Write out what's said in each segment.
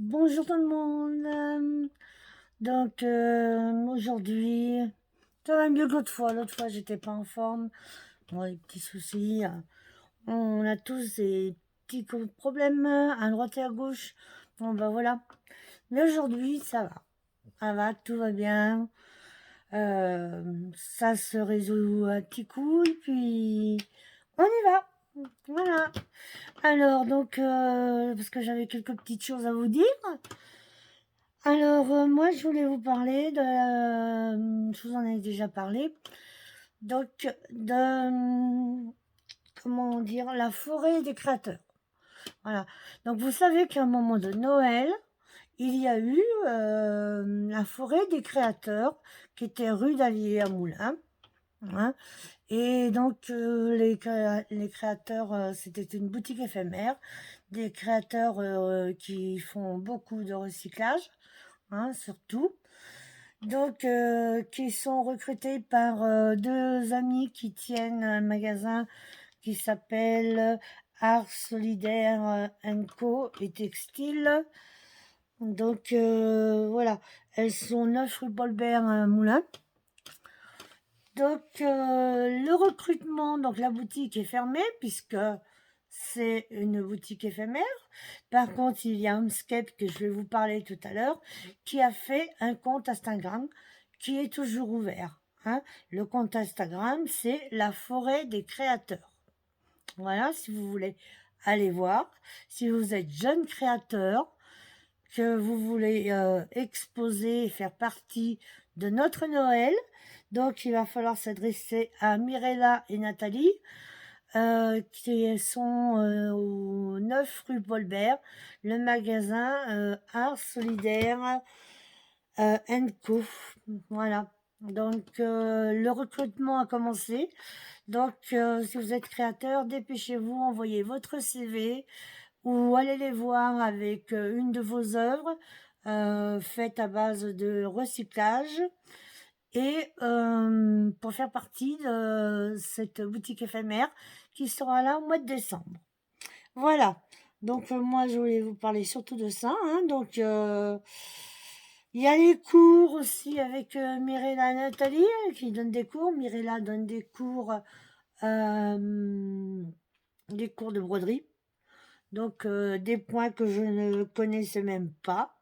Bonjour tout le monde. Aujourd'hui, ça va mieux que l'autre fois. L'autre fois, j'étais pas en forme. Bon, des petits soucis. On a tous des petits problèmes à droite et à gauche. Bon, bah voilà. Mais aujourd'hui, ça va. Ça va, tout va bien. Ça se résout un petit coup et puis on y va. Voilà. Alors, parce que j'avais quelques petites choses à vous dire. Alors, moi, je voulais vous parler je vous en ai déjà parlé, donc comment dire, la forêt des créateurs. Voilà. Donc, vous savez qu'à un moment de Noël, il y a eu la forêt des créateurs qui était rue d'Allier à Moulins. Hein. Et donc, les créateurs, c'était une boutique éphémère, des créateurs qui font beaucoup de recyclage, hein, surtout. Donc, qui sont recrutés par deux amis qui tiennent un magasin qui s'appelle Art Solidaire Co et Textile. Donc, voilà, elles sont 9 rue Bolbert Moulin. Donc, le recrutement, donc la boutique est fermée puisque c'est une boutique éphémère. Par contre, il y a Homescape, que je vais vous parler tout à l'heure, qui a fait un compte Instagram qui est toujours ouvert. Hein. Le compte Instagram, c'est la forêt des créateurs. Voilà, si vous voulez aller voir. Si vous êtes jeune créateur, que vous voulez exposer et faire partie de notre Noël, donc il va falloir s'adresser à Mirella et Nathalie, qui sont au 9 rue Paulbert, le magasin Art Solidaire Co. Voilà. Donc le recrutement a commencé. Donc si vous êtes créateur, dépêchez-vous, envoyez votre CV ou allez les voir avec une de vos œuvres faites à base de recyclage et pour faire partie de cette boutique éphémère qui sera là au mois de décembre. Voilà. Donc moi je voulais vous parler surtout de ça. Hein. Donc il y a les cours aussi avec Mirella et Nathalie qui donnent des cours. Mirella donne des cours de broderie. Donc des points que je ne connaissais même pas.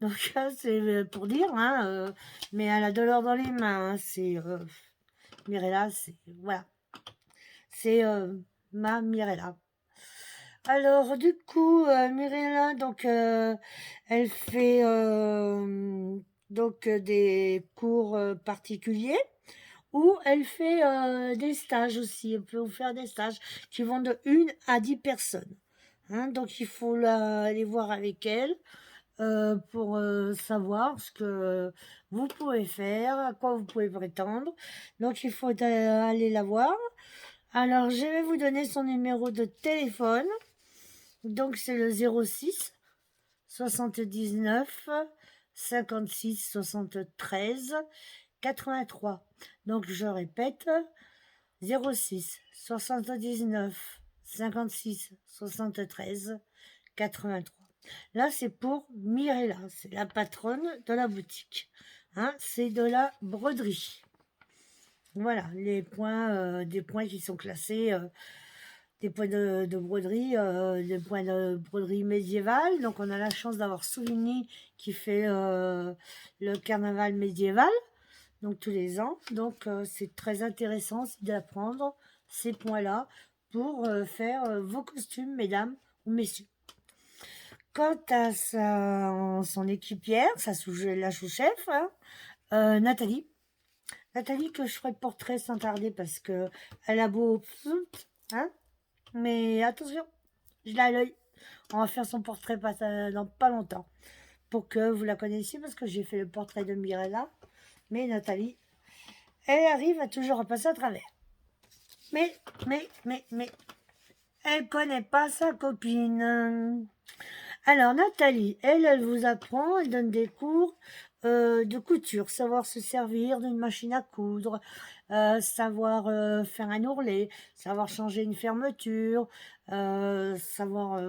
Donc c'est pour dire, hein, mais elle a de l'or dans les mains. Hein, c'est Mirella, c'est voilà, c'est ma Mirella. Alors du coup, Mirella, donc elle fait des cours particuliers ou elle fait des stages aussi. Elle peut vous faire des stages qui vont de 1 à 10 personnes. Hein, donc il faut aller voir avec elle pour savoir ce que vous pouvez faire, à quoi vous pouvez prétendre. Donc il faut aller la voir. Alors je vais vous donner son numéro de téléphone. Donc c'est le 06 79 56 73 83. Donc je répète, 06 79 56 73 83. Là, c'est pour Mirella, c'est la patronne de la boutique. Hein, c'est de la broderie. Voilà, les points, des points qui sont classés, des points de broderie, des points de broderie médiévale. Donc, on a la chance d'avoir Souvigny qui fait le carnaval médiéval, donc tous les ans. Donc, c'est très intéressant d'apprendre ces points-là pour faire vos costumes, mesdames ou messieurs. Quant à son équipière, la sous-chef, hein, Nathalie. Nathalie que je ferai le portrait sans tarder parce que elle a beau... Hein, mais attention, je l'ai à l'œil. On va faire son portrait dans pas longtemps. Pour que vous la connaissiez parce que j'ai fait le portrait de Mirella. Mais Nathalie, elle arrive à toujours à passer à travers. Mais, elle connaît pas sa copine. Alors Nathalie, elle vous apprend, elle donne des cours de couture, savoir se servir d'une machine à coudre, savoir faire un ourlet, savoir changer une fermeture, savoir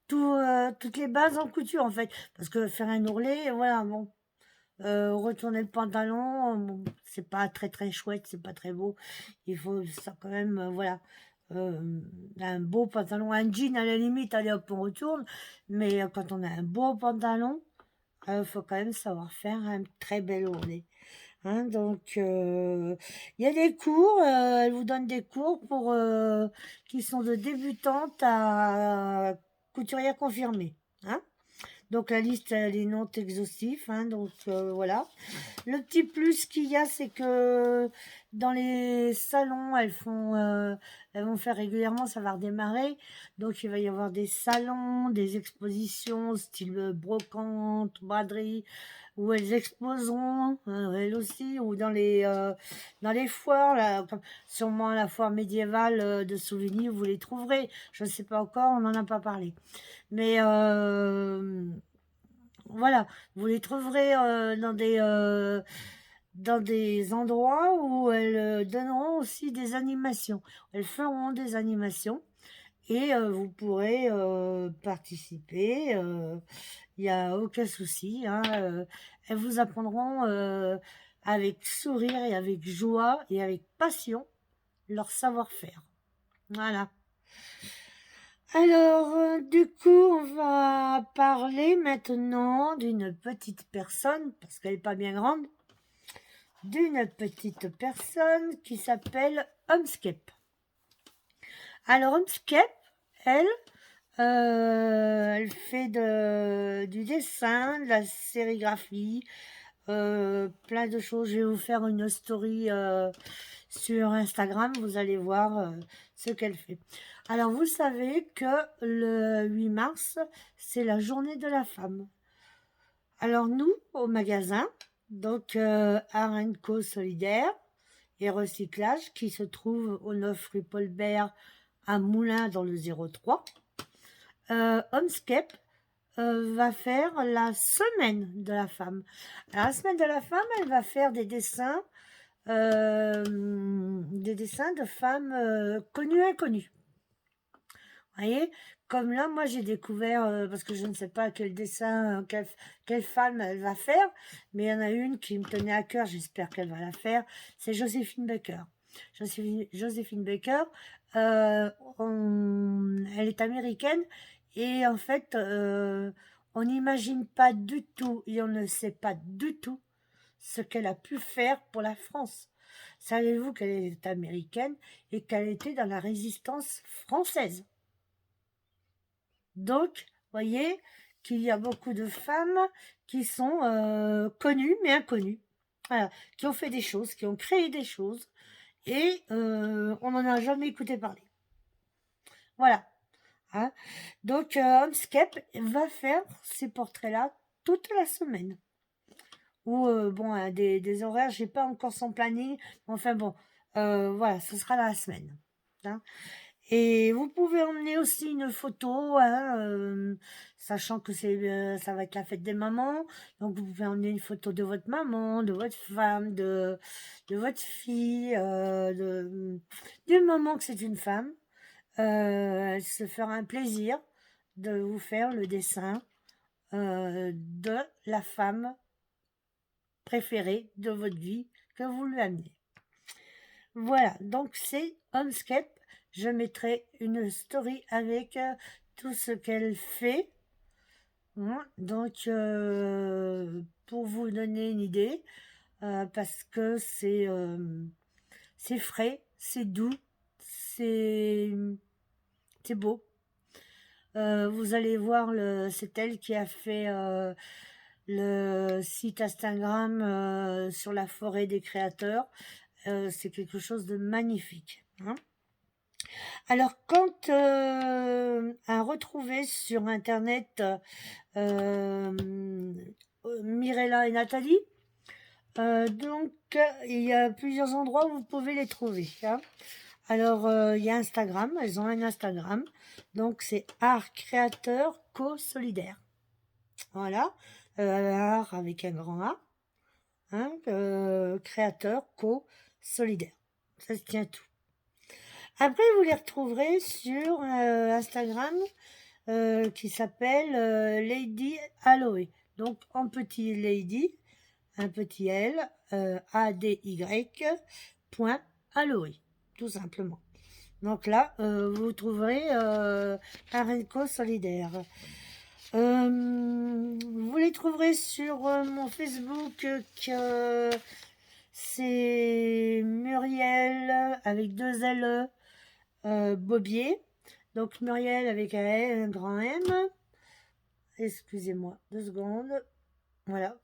tout toutes les bases en couture, en fait. Parce que faire un ourlet, voilà, bon. Retourner le pantalon, bon, c'est pas très très chouette, c'est pas très beau. Il faut ça quand même, voilà. Un beau pantalon, un jean à la limite, allez hop, on retourne. Mais quand on a un beau pantalon, faut quand même savoir faire un très bel ourlet. Hein, donc, il y a des cours, elle vous donne des cours pour qui sont de débutante à couturière confirmée. Hein. Donc la liste, elle est non exhaustive, hein, donc voilà. Le petit plus qu'il y a, c'est que dans les salons, elles vont faire régulièrement, ça va redémarrer. Donc il va y avoir des salons, des expositions, style brocante, braderie, où elles exposeront, elles aussi, ou dans les foires, là, sûrement la foire médiévale de souvenirs, vous les trouverez. Je ne sais pas encore, on n'en a pas parlé. Mais voilà, vous les trouverez dans des endroits où elles donneront aussi des animations. Elles feront des animations et vous pourrez participer. Il n'y a aucun souci. Hein, elles vous apprendront avec sourire et avec joie et avec passion leur savoir-faire. Voilà. Alors, du coup, on va parler maintenant d'une petite personne, parce qu'elle n'est pas bien grande, d'une petite personne qui s'appelle Homescape. Alors, Homescape, elle, elle fait du dessin, de la sérigraphie, plein de choses. Je vais vous faire une story sur Instagram, vous allez voir ce qu'elle fait. Alors, vous savez que le 8 mars, c'est la journée de la femme. Alors, nous, au magasin, donc Art & Co Solidaire et Recyclage, qui se trouve au 9 rue Paul Bert à Moulins dans le 03, Homescape va faire la semaine de la femme. Alors, la semaine de la femme, elle va faire des dessins de femmes connues et inconnues. Vous voyez, comme là, moi j'ai découvert, parce que je ne sais pas quel dessin, quelle femme elle va faire, mais il y en a une qui me tenait à cœur, j'espère qu'elle va la faire, c'est Joséphine Baker. Joséphine Baker, elle est américaine et en fait, on n'imagine pas du tout et on ne sait pas du tout ce qu'elle a pu faire pour la France. Savez-vous qu'elle est américaine et qu'elle était dans la résistance française? Donc, voyez qu'il y a beaucoup de femmes qui sont connues mais inconnues. Voilà, qui ont fait des choses, qui ont créé des choses et on n'en a jamais écouté parler. Voilà. Hein. Donc, Homescape va faire ces portraits-là toute la semaine. Ou bon, des horaires, j'ai pas encore son planning. Enfin bon, voilà, ce sera la semaine. Hein. Et vous pouvez emmener aussi une photo, hein, sachant que ça va être la fête des mamans. Donc vous pouvez emmener une photo de votre maman, de votre femme, de votre fille, du moment que c'est une femme. Elle se fera un plaisir de vous faire le dessin de la femme préférée de votre vie que vous lui amenez. Voilà, donc c'est Homescape. Je mettrai une story avec tout ce qu'elle fait. Hein. Donc, pour vous donner une idée, parce que c'est frais, c'est doux, c'est beau. Vous allez voir, c'est elle qui a fait le site Instagram sur la forêt des créateurs. C'est quelque chose de magnifique. Hein. Alors, quand à retrouver sur Internet Mirella et Nathalie, donc il y a plusieurs endroits où vous pouvez les trouver. Hein. Alors, il y a Instagram, elles ont un Instagram, donc c'est Art Créateur Co Solidaire. Voilà, Art avec un grand A, hein, Créateur Co Solidaire. Ça se tient tout. Après, vous les retrouverez sur Instagram qui s'appelle Lady Aloe. Donc en petit Lady, un petit L, A-D-Y, point Aloe, tout simplement. Donc là, vous trouverez un Renko solidaire. Vous les trouverez sur mon Facebook, que c'est Muriel avec deux L, Bobier. Donc Muriel avec un L, un grand M. Excusez-moi, 2 secondes. Voilà.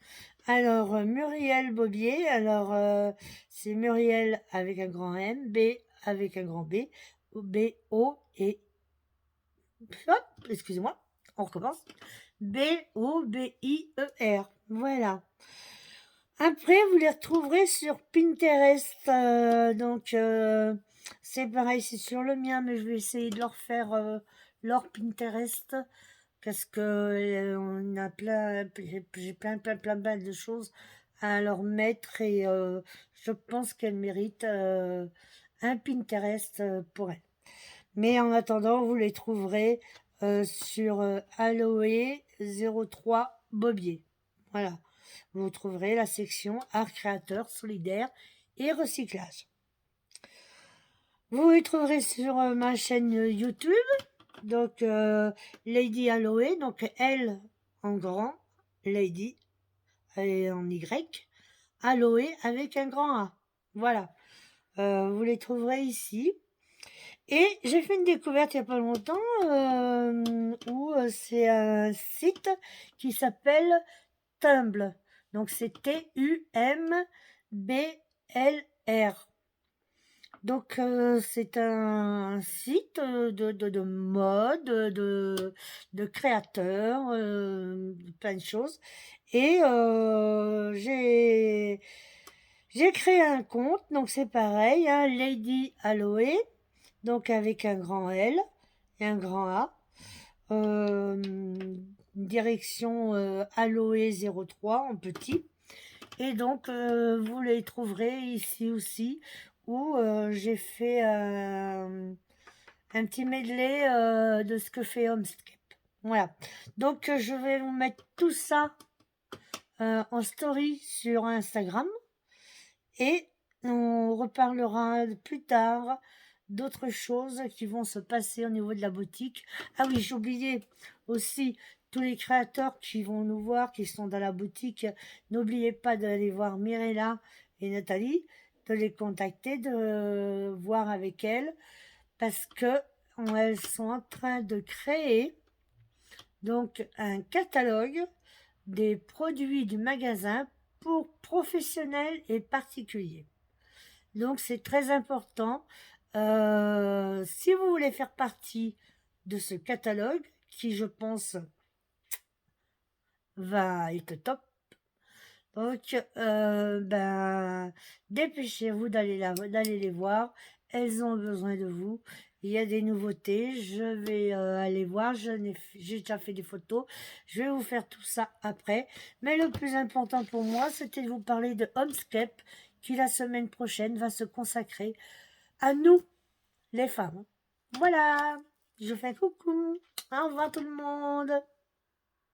Alors, Muriel Bobier, alors c'est Muriel avec un grand M, B avec un grand B, B, O et... Hop, excusez-moi, on recommence. B-O-B-I-E-R. Voilà. Après, vous les retrouverez sur Pinterest. Donc, c'est pareil, c'est sur le mien, mais je vais essayer de leur faire leur Pinterest. Parce que on a j'ai plein de choses à leur mettre et je pense qu'elles méritent un Pinterest pour elles. Mais en attendant, vous les trouverez sur Aloe03 Bobier. Voilà, vous trouverez la section art créateur solidaire et recyclage. Vous les trouverez sur ma chaîne YouTube. Donc, Lady Aloe, donc L en grand, Lady, et en Y, Aloe avec un grand A. Voilà, vous les trouverez ici. Et j'ai fait une découverte il n'y a pas longtemps, où c'est un site qui s'appelle Tumblr. Donc, c'est T-U-M-B-L-R. Donc, c'est un site de mode, de créateurs, plein de choses. Et j'ai créé un compte, donc c'est pareil, hein, Lady Aloe, donc avec un grand L et un grand A. Direction Aloe 03 en petit. Et donc, vous les trouverez ici aussi, où j'ai fait un petit medley de ce que fait Homescape. Voilà. Donc, je vais vous mettre tout ça en story sur Instagram. Et on reparlera plus tard d'autres choses qui vont se passer au niveau de la boutique. Ah oui, j'ai oublié aussi tous les créateurs qui vont nous voir, qui sont dans la boutique. N'oubliez pas d'aller voir Mirella et Nathalie, de les contacter, de voir avec elles, parce que elles sont en train de créer donc un catalogue des produits du magasin pour professionnels et particuliers. Donc c'est très important. Si vous voulez faire partie de ce catalogue, qui je pense va être top, donc dépêchez-vous d'aller les voir. Elles ont besoin de vous. Il y a des nouveautés. Je vais aller voir. J'ai déjà fait des photos. Je vais vous faire tout ça après. Mais le plus important pour moi, c'était de vous parler de Homescape, qui la semaine prochaine va se consacrer à nous, les femmes. Voilà. Je fais coucou. Au revoir tout le monde.